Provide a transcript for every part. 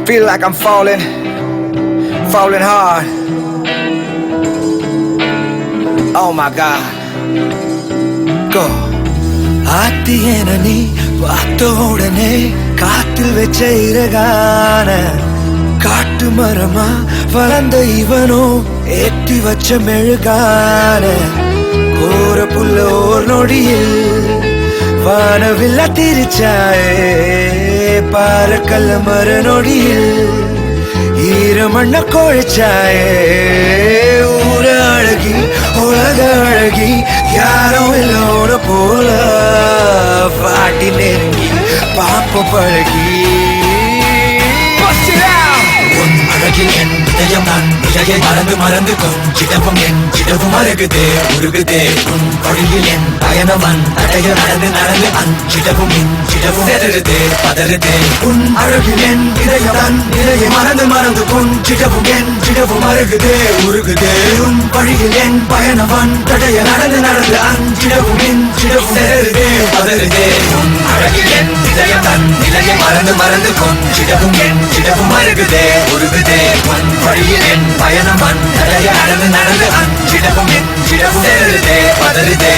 Feel like I'm falling hard. Oh my God. Go. ஆத்தியன நீ பார்த்த உடனே காத்தில் வச்ச இறகான காட்டு மரமா வளர்ந்த இவனோ ஏற்றி வச்ச மெழுகான கோர புல்ல ஓர் நொடியில் வானவில்ல திரிச்சாயே பாரக்கல்ல மர நொடியில் ஈரமண்ண கோழிச்சாயே ஊர அழகி உலக அழகி யாரும் இல்லோட போல பாட்டி நெருங்கி பாப்ப பழகி அழகில் என் இதயம் நான் நிலையை மறந்து மறந்து கொஞ்சிடவும் என் சிடவும் அருகுதே உருகுதே உன் வழியில் என் பயணமன் தடைய நடந்து நடந்து அஞ்சிடவும் இஞ்சிடவும் செதறுதே பதறுதே உன் அழகில் என் இதயம் நான் நிலையை மறந்து மறந்து கொஞ்சிடவும் என் சிடவும் அருகுதே உருகுதே உன் வழியில் என் பயணமன் தடைய நடந்து நடந்து அஞ்சிடவும் இஞ்சிடவும் செதறுதே பதறுதே உன் அழகில் என் இதயம் நான் நிலையை மறந்து மறந்து கொஞ்சிடவும் என் சிடவும் அருகுதே உருகுதே உன் வழியில் என் பயணமன் தடைய நடந்து நடந்து அஞ்சிடவும் இஞ்சிடவும் செதறுதே பதறுதே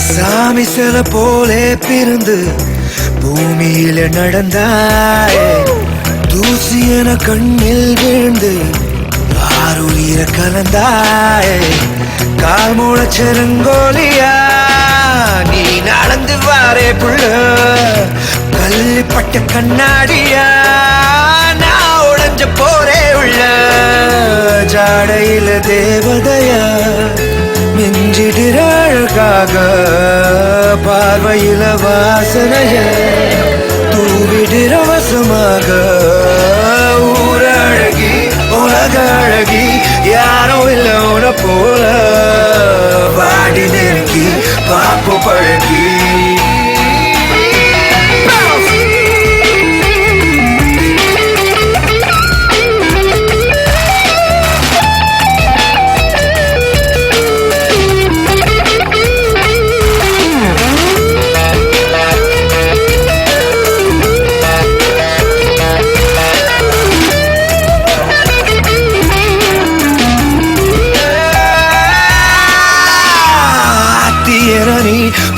சாமி சில போலே பிறந்து பூமியில நடந்தாயே தூசி என கண்ணில் விழுந்து ஆறுயிர கலந்தாயே கால் மூளச்செருங்கோலியா நீ நடந்து வாரே புள்ள கல்லிப்பட்ட கண்ணாடியா நான் உடைஞ்ச போரே உள்ள ஜாடையில தேவதையா மிஞ்சிடுற அழகாக பார்வையில வாசனைய தூவிடுற வசமாக ஊர அழகி உலக அழகி யாரோ இல்ல உன போல வாடி நெருங்கி பாப்பு பழகி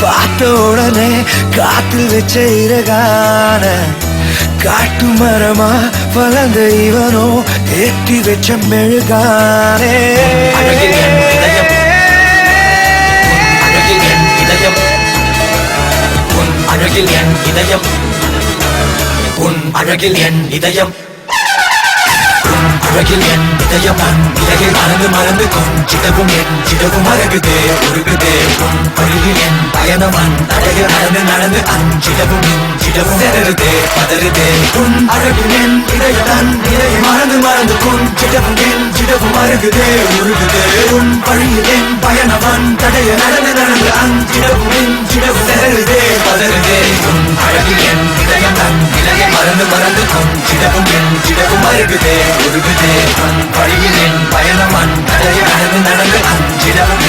பார்த்த உடனே காத்தில் வச்ச இறகான காட்டு மரமா வளர்ந்த இவனோ ஏற்றி வச்ச மெழுகானே அழகில் என் இதயம் உன் அழகில் என் இதயம் அழகில் என் இதயம் நான் இலகை மறந்து மறந்து கொஞ்சிடவும் என் சிடவும் அழகுதே உருகுதே உன் வழியில் என் பயணமன் தடைய நடந்து நடந்து அஞ்சிடவும் இஞ்சிடவும் செதறுதே பதறுதே உன் அழகில் என் இதயம் நான் இலகை மறந்து மறந்து கொஞ்சிடவும் என் சிடவும் அழகுதே உருகுதே உன் வழியில் என் பயணமன் தடைய நடந்து நடந்து அஞ்சிடவும் இஞ்சிடவும் செதறுதே பதறுதே உன் அழகில் என் இதயம் நான் இலகை மறந்து மறந்து கொஞ்சிடவும் என் சிடவும் அழகுதே உருகுதே உன் வழியில் என் பயணமன் தடைய நடந்து நடந்து அஞ்சிடவும்